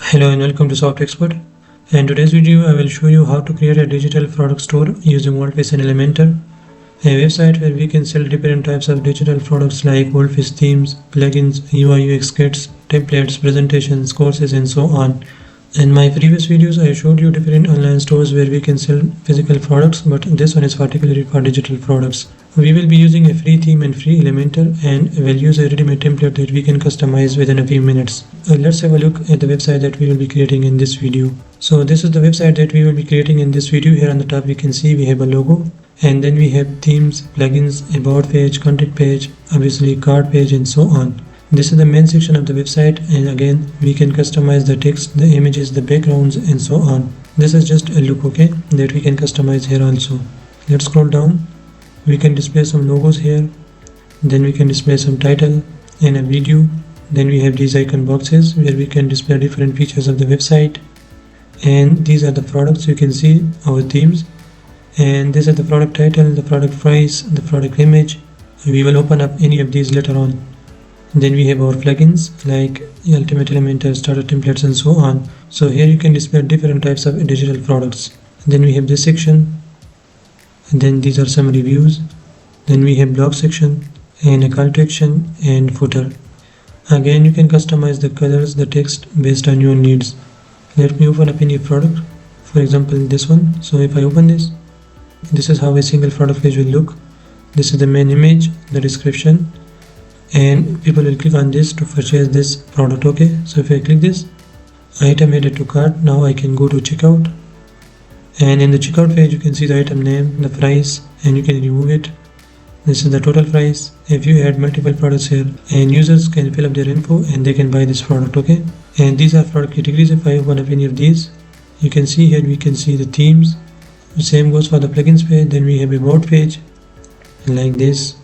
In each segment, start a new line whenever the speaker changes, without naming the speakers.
Hello and welcome to softexpert. In today's video I will show you how to create a digital product store using WordPress and Elementor, a website where we can sell different types of digital products like WordPress themes, plugins, UI UX kits, templates, presentations, courses and so on. In my previous videos I showed you different online stores where we can sell physical products, but this one is particularly for digital products. We will be using a free theme and free Elementor, and we'll use a ready-made template that we can customize within a few minutes. Let's have a look at the website that we will be creating in this video. So this is the website that we will be creating in this video. Here on the top we can see we have a logo, and then we have themes, plugins, about page, content page, obviously cart page and so on. This is the main section of the website, and again we can customize the text, the images, the backgrounds and so on. This is just a look, okay, that we can customize here also. Let's scroll down. We can display some logos here, then we can display some title and a video. Then we have these icon boxes where we can display different features of the website, and these are the products. You can see our themes, and this is the product title, the product price, the product image. We will open up any of these later on. Then we have our plugins like Ultimate Elementor, starter templates and so on. So here you can display different types of digital products. Then we have this section, and then these are some reviews. Then we have blog section and a call to action and footer. Again you can customize the colors, the text based on your needs. Let me open up any product, for example this one. So if I open this is how a single product page will look. This is the main image, the description, and people will click on this to purchase this product. Okay, so if I click this, item added to cart, now I can go to checkout, and in the checkout page you can see the item name, the price, and you can remove it. This is the total price. If you add multiple products here, and users can fill up their info and they can buy this product. Okay, and these are product categories. If I open up any of these, you can see here we can see the themes. The same goes for the plugins page. Then we have about page like this,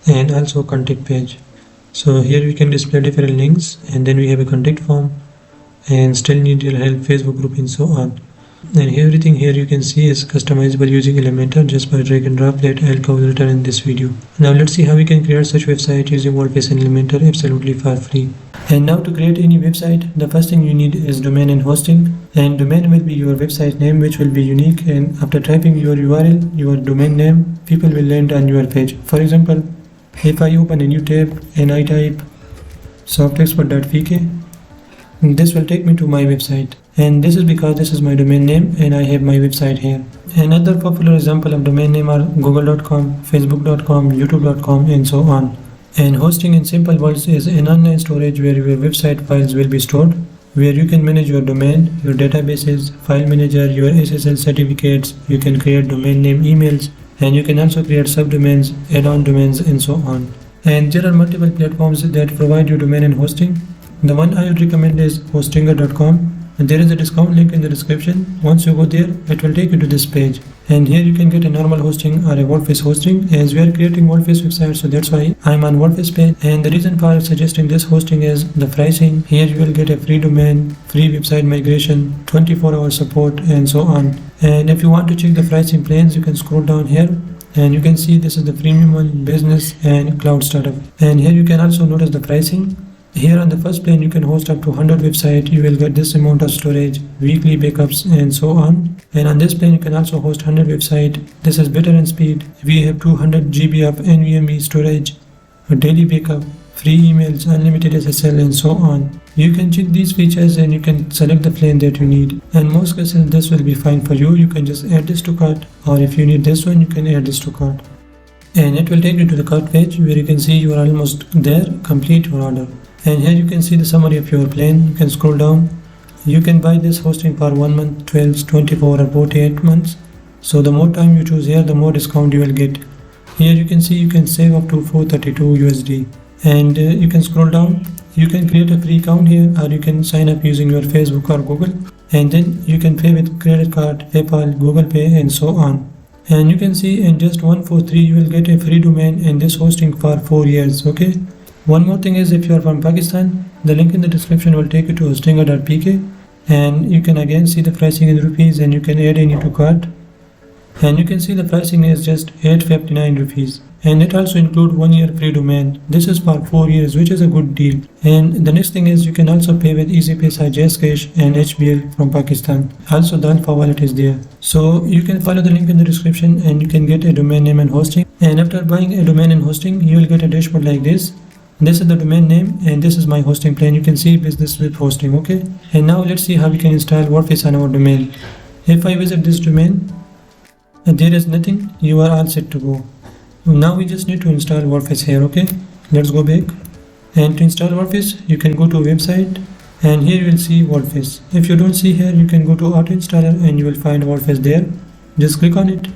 and also contact page. So here we can display different links, and then we have a contact form, and still need your help, Facebook group and so on. And everything here you can see is customizable using Elementor just by drag and drop that I'll cover later in this video. Now let's see how we can create such website using WordPress and Elementor absolutely for free. And now to create any website, the first thing you need is domain and hosting. And domain will be your website name, which will be unique, and after typing your URL, your domain name, people will land on your page. For example, if I open a new tab and I type softexpert.vk, this will take me to my website, and this is because this is my domain name and I have my website here. Another popular example of domain name are google.com, facebook.com, youtube.com and so on. And hosting in simple words is an online storage where your website files will be stored, where you can manage your domain, your databases, file manager, your SSL certificates. You can create domain name emails, and you can also create subdomains, add-on domains and so on. And there are multiple platforms that provide you domain and hosting. The one I would recommend is hostinger.com, and there is a discount link in the description. Once you go there, it will take you to this page, and here you can get a normal hosting or a WordPress hosting, as we are creating WordPress website, so that's why I'm on WordPress page. And the reason for suggesting this hosting is the pricing. Here you will get a free domain, free website migration, 24-hour support and so on. And if you want to check the pricing plans, you can scroll down here, and you can see this is the premium one, business and cloud startup. And here you can also notice the pricing. Here on the first plan you can host up to 100 websites. You will get this amount of storage, weekly backups and so on. And on this plan you can also host 100 websites. This is better in speed. We have 200 GB of NVMe storage, a daily backup, free emails, unlimited SSL and so on. You can check these features and you can select the plan that you need. And most cases this will be fine for you. You can just add this to cart, or if you need this one you can add this to cart. And it will take you to the cart page where you can see you are almost there, complete your order. And here you can see the summary of your plan. You can scroll down. You can buy this hosting for 1 month, 12, 24 or 48 months. So the more time you choose here, the more discount you will get. Here you can see you can save up to 432 USD. And you can scroll down. You can create a free account here, or you can sign up using your Facebook or Google. And then you can pay with credit card, PayPal, Google Pay and so on. And you can see in just 143 you will get a free domain and this hosting for 4 years. Okay. One more thing is, if you are from Pakistan, the link in the description will take you to hostinger.pk, and you can again see the pricing in rupees, and you can add any to cart. And you can see the pricing is just 859 rupees. and it also includes 1 year free domain. This is for 4 years, which is a good deal. And the next thing is you can also pay with EasyPay, JazzCash and HBL from Pakistan. Also the Alpha wallet is there. So you can follow the link in the description and you can get a domain name and hosting. And after buying a domain and hosting, you will get a dashboard like this. This is the domain name and this is my hosting plan. You can see business with hosting, okay? And now let's see how we can install WordPress on our domain. If I visit this domain, there is nothing, you are all set to go. Now we just need to install WordPress here, okay? Let's go back. And to install WordPress, you can go to website and here you will see WordPress. If you don't see here, you can go to auto installer and you will find WordPress there. Just click on it.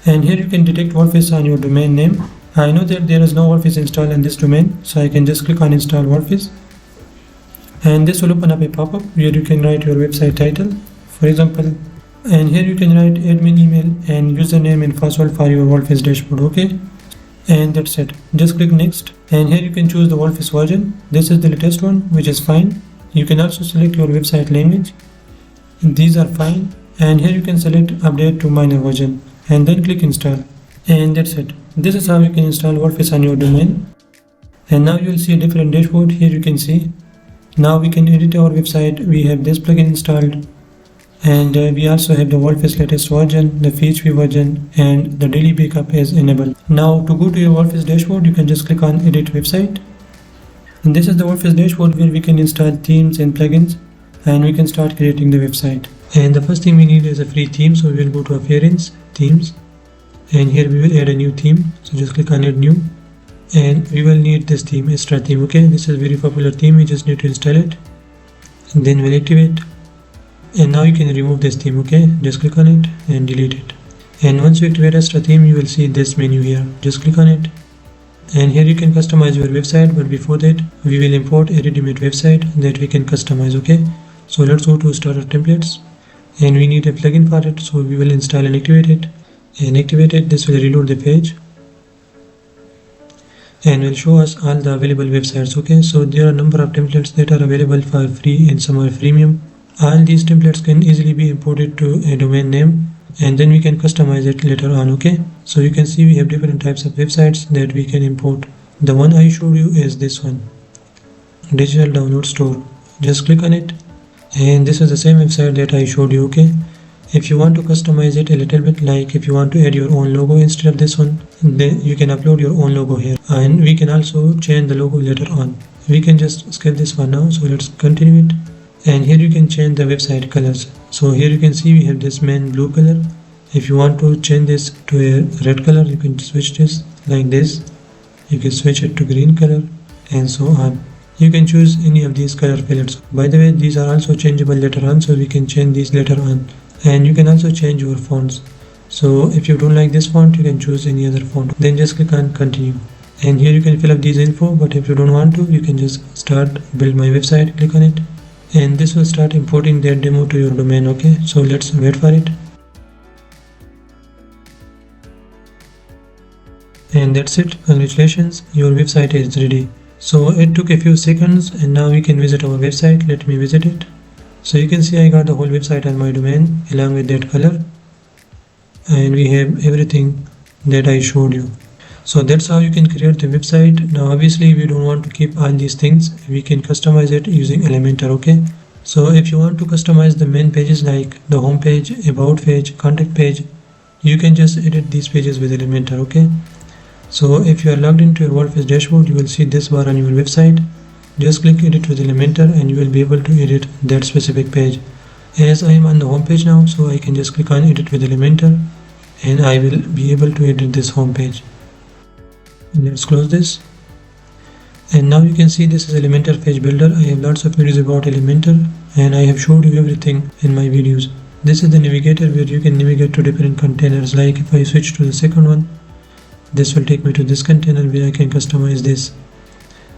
And here you can detect WordPress on your domain name. I know that there is no WordPress installed in this domain, so I can just click on install WordPress. And this will open up a pop-up where you can write your website title, for example. And here you can write admin email and username and password for your WordPress dashboard, okay? And that's it. Just click next. And here you can choose the WordPress version. This is the latest one, which is fine. You can also select your website language. These are fine. And here you can select update to minor version and then click install. And that's it. This is how you can install WordPress on your domain. And now you will see a different dashboard. Here you can see. Now we can edit our website. We have this plugin installed. And we also have the WordPress latest version, the PHP version, and the daily backup is enabled. Now to go to your WordPress dashboard, you can just click on edit website. And this is the WordPress dashboard where we can install themes and plugins and we can start creating the website. And the first thing we need is a free theme. So we will go to appearance, themes. And here we will add a new theme. So just click on add new. And we will need this theme, Astra theme, okay? This is a very popular theme. We just need to install it. And then we'll activate. And now you can remove this theme, okay? Just click on it and delete it. And once you activate Astra theme, you will see this menu here. Just click on it. And here you can customize your website, but before that, we will import a ready-made website that we can customize, okay? So let's go to starter templates. And we need a plugin for it, so we will install and activate it. And activate it, this will reload the page. And will show us all the available websites, okay? So there are a number of templates that are available for free and some are freemium. All these templates can easily be imported to a domain name and then we can customize it later on, okay? So you can see we have different types of websites that we can import. The one I showed you is this one, digital download store. Just click on it and this is the same website that I showed you, okay? If you want to customize it a little bit, like if you want to add your own logo instead of this one, then you can upload your own logo here and we can also change the logo later on. We can just skip this one now, so let's continue it. And here you can change the website colors. So here you can see we have this main blue color. If you want to change this to a red color, you can switch this like this. You can switch it to green color and so on. You can choose any of these color palettes. By the way, these are also changeable later on, so we can change these later on. And you can also change your fonts. So if you don't like this font, you can choose any other font. Then just click on continue. And here you can fill up these info, but if you don't want to, you can just start build my website, click on it. And this will start importing that demo to your domain, okay? So let's wait for it. And that's it. Congratulations, your website is ready. So it took a few seconds and now we can visit our website. Let me visit it. So you can see I got the whole website on my domain along with that color. And we have everything that I showed you. So that's how you can create the website. Now obviously we don't want to keep all these things. We can customize it using Elementor, okay? So if you want to customize the main pages like the home page, about page, contact page, you can just edit these pages with Elementor, okay? So if you are logged into your WordPress dashboard, you will see this bar on your website. Just click edit with Elementor and you will be able to edit that specific page. As I am on the home page now, so I can just click on edit with Elementor and I will be able to edit this home page. Let's close this. And now you can see this is Elementor page builder. I have lots of videos about Elementor and I have showed you everything in my videos. This is the navigator where you can navigate to different containers. Like if I switch to the second one, this will take me to this container where I can customize this.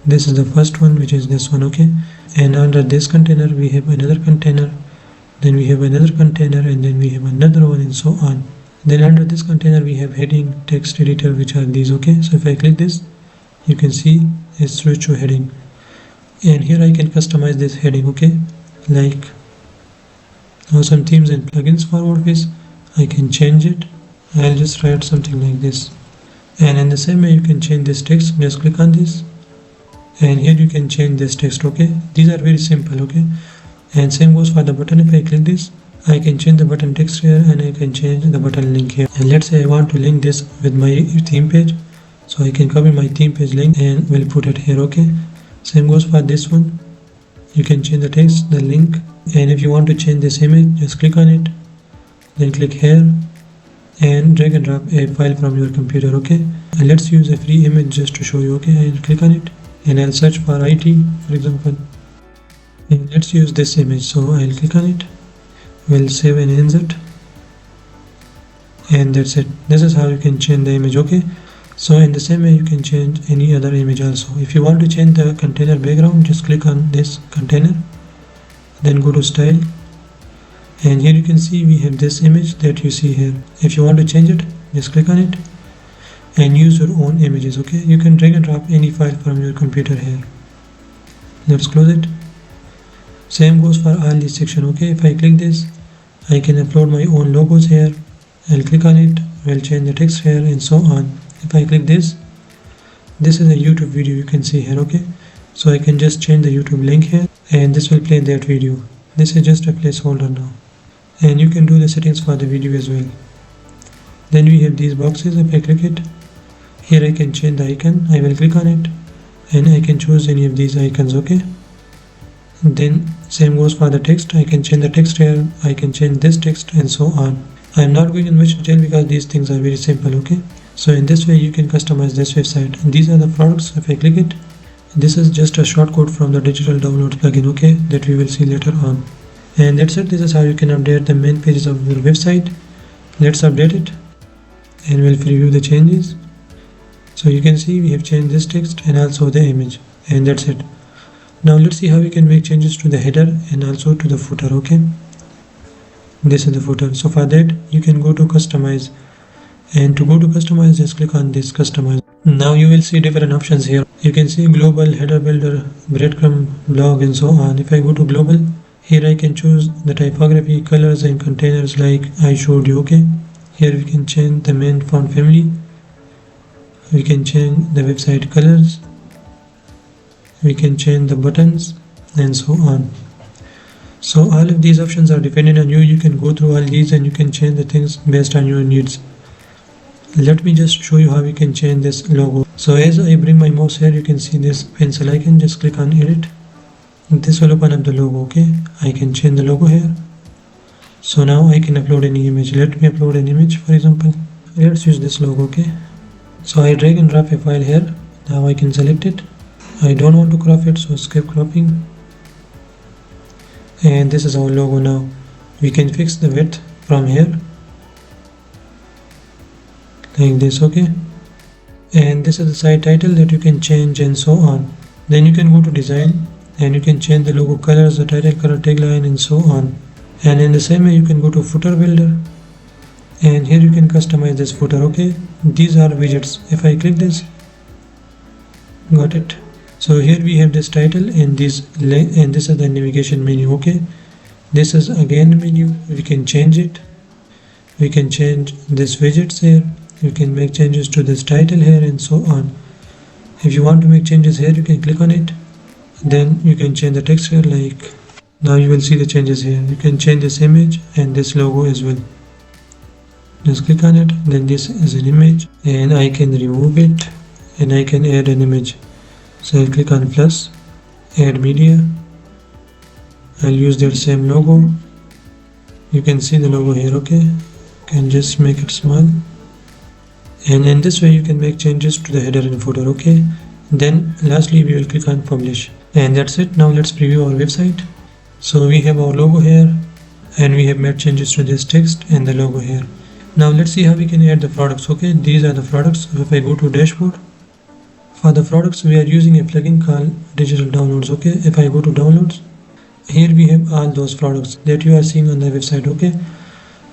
This is the first one, which is this one, okay? And under this container we have another container, then we have another container, and then we have another one, and so on. Then under this container we have heading, text editor, which are these, okay? So if I click this, you can see it's switched to heading. And here I can customize this heading, okay? Like some themes and plugins for WordPress, I can change it. I'll just write something like this. And in the same way you can change this text. Just click on this, and here you can change this text. Okay, these are very simple. Okay, and same goes for the button. If I click this, I can change the button text here, and I can change the button link here. And let's say I want to link this with my theme page, so I can copy my theme page link and will put it here. Okay, same goes for this one. You can change the text, the link, and if you want to change this image, just click on it, then click here and drag and drop a file from your computer. Okay, and let's use a free image just to show you. Okay, I'll click on it and I'll search for IT, for example, and let's use this image. So I'll click on it, we'll save and insert, and that's it. This is how you can change the image. Okay, so in the same way you can change any other image also. If you want to change the container background, just click on this container, then go to style, and here you can see we have this image that you see here. If you want to change it, just click on it and use your own images. Okay, you can drag and drop any file from your computer here. Let's close it. Same goes for all these section. Okay, if I click this, I can upload my own logos here. I'll click on it, we'll change the text here and so on. If I click this is a YouTube video you can see here. Okay, so I can just change the YouTube link here, and this will play that video. This is just a placeholder now, and you can do the settings for the video as well. Then we have these boxes. If I click it, here I can change the icon. I will click on it and I can choose any of these icons. Okay, and then same goes for the text. I can change the text here, I can change this text and so on. I am not going in much detail because these things are very simple. Okay, so in this way you can customize this website, and these are the products. If I click it, this is just a shortcode from the digital downloads plugin. Okay, that we will see later on. And that's it. This is how you can update the main pages of your website. Let's update it and we'll preview the changes. So you can see we have changed this text and also the image, and that's it. Now let's see how we can make changes to the header and also to the footer. Okay, this is the footer. So for that you can go to customize, and to go to customize, just click on this customize. Now you will see different options here. You can see global, header builder, breadcrumb, blog and so on. If I go to global, here I can choose the typography, colors and containers like I showed you. Okay, here we can change the main font family, we can change the website colors, we can change the buttons and so on. So all of these options are dependent on you. You can go through all these and you can change the things based on your needs. Let me just show you how we can change this logo. So as I bring my mouse here, you can see this pencil icon. Just click on edit. This will open up the logo. Okay, I can change the logo here. So now I can upload any image. Let me upload an image, for example. Let's use this logo. Okay, so I drag and drop a file here. Now I can select it. I don't want to crop it, so skip cropping. And this is our logo. Now we can fix the width from here like this. Okay, and this is the site title that you can change and so on. Then you can go to design and you can change the logo colors, the title color, tagline and so on. And in the same way you can go to footer builder, and here you can customize this footer. Okay, these are widgets. If I click this, got it. So here we have this title and this is the navigation menu. Okay, this is again the menu. We can change it. We can change this widgets here. You can make changes to this title here and so on. If you want to make changes here, you can click on it. Then you can change the text here, like now you will see the changes here. You can change this image and this logo as well. Just click on it. Then this is an image and I can remove it and I can add an image. So I'll click on plus, add media. I'll use that same logo. You can see the logo here. Okay, you can just make it small, and in this way you can make changes to the header and footer. Okay, then lastly we will click on publish, and that's it. Now let's preview our website. So we have our logo here and we have made changes to this text and the logo here. Now let's see how we can add the products. Okay, these are the products. If I go to dashboard, for the products we are using a plugin called digital downloads. Okay, if I go to downloads, here we have all those products that you are seeing on the website. Okay,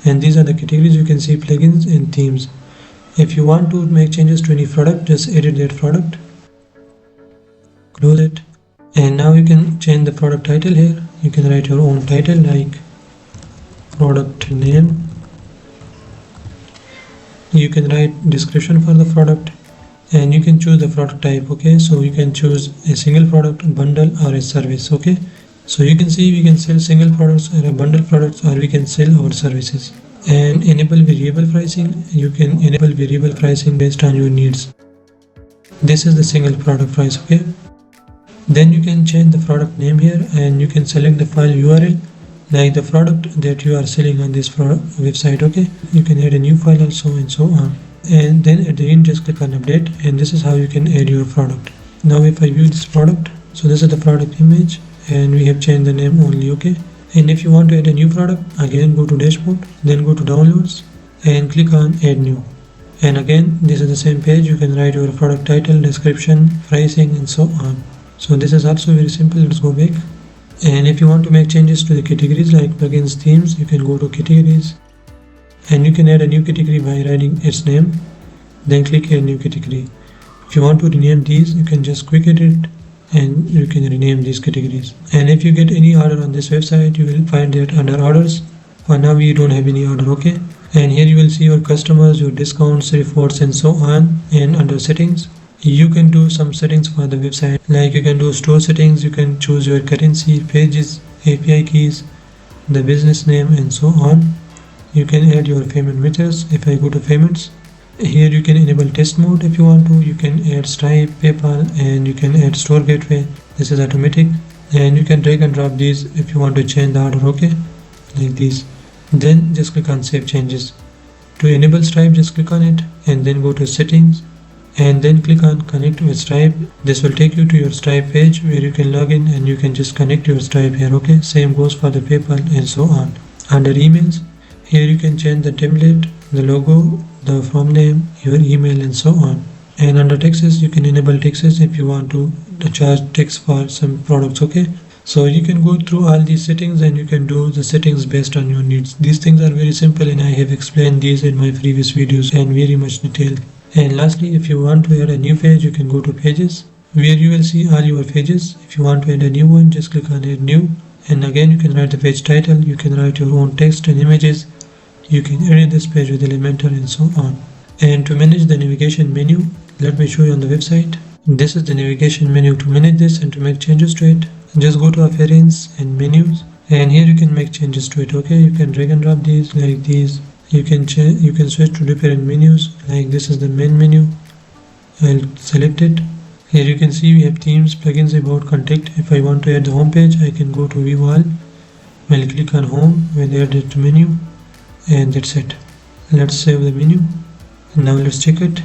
and these are the categories. You can see plugins and themes. If you want to make changes to any product, just edit that product, close it, and now you can change the product title here. You can write your own title like product name. You can write description for the product, and you can choose the product type. Okay, so you can choose a single product, bundle, or a service. Okay, so you can see we can sell single products or a bundle products, or we can sell our services. And enable variable pricing. You can enable variable pricing based on your needs. This is the single product price. Okay, then you can change the product name here, and you can select the file URL like the product that you are selling on this website. Okay, you can add a new file also, and so on. And then at the end just click on update, and this is how you can add your product. Now if I view this product, so this is the product image, and we have changed the name only. Okay, and if you want to add a new product, again go to dashboard, then go to downloads and click on add new. And again this is the same page. You can write your product title, description, pricing, and so on. So this is also very simple. Let's go back. And if you want to make changes to the categories like plugins, themes, you can go to categories, and you can add a new category by writing its name, then click add new category. If you want to rename these, you can just quick edit and you can rename these categories. And if you get any order on this website, you will find that under orders. For now we don't have any order. Okay, and here you will see your customers, your discounts, reports, and so on. And under settings, you can do some settings for the website, like you can do store settings, you can choose your currency, pages, API keys, the business name, and so on. You can add your payment methods. If I go to payments, here you can enable test mode if you want to. You can add Stripe, PayPal, and you can add store gateway. This is automatic, and you can drag and drop these if you want to change the order. Okay, like these. Then just click on save changes. To enable Stripe, just click on it and then go to settings, and then click on connect with Stripe. This will take you to your Stripe page where you can log in and you can just connect your Stripe here. Okay, same goes for the PayPal and so on. Under emails, here you can change the template, the logo, the form name, your email, and so on. And under taxes, you can enable taxes if you want to charge tax for some products. Okay, so you can go through all these settings and you can do the settings based on your needs. These things are very simple, and I have explained these in my previous videos and very much detail. And lastly, if you want to add a new page, you can go to pages, where you will see all your pages. If you want to add a new one, just click on add new, and again you can write the page title, you can write your own text and images, you can edit this page with Elementor, and so on. And to manage the navigation menu, let me show you on the website. This is the navigation menu. To manage this and to make changes to it, just go to appearance and menus, and here you can make changes to it. Okay, you can drag and drop these like these. You can switch to different menus, like this is the main menu. I'll select it. Here you can see we have themes, plugins, about, contact. If I want to add the home page, I can go to view all. I'll click on home with edit menu, and that's it. Let's save the menu. Now let's check it.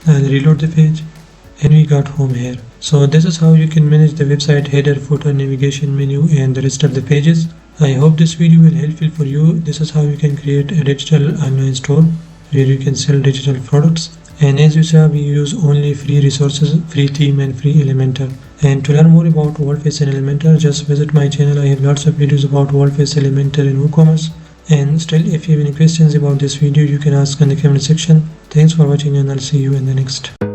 I'll reload the page, and we got home here. So this is how you can manage the website header, footer, navigation menu, and the rest of the pages. I hope this video will helpful for you. This is how you can create a digital online store where you can sell digital products. And as you saw, we use only free resources, free theme, and free Elementor. And to learn more about WordPress and Elementor, just visit my channel. I have lots of videos about WordPress, Elementor, and WooCommerce. And still, if you have any questions about this video, you can ask in the comment section. Thanks for watching, and I'll see you in the next.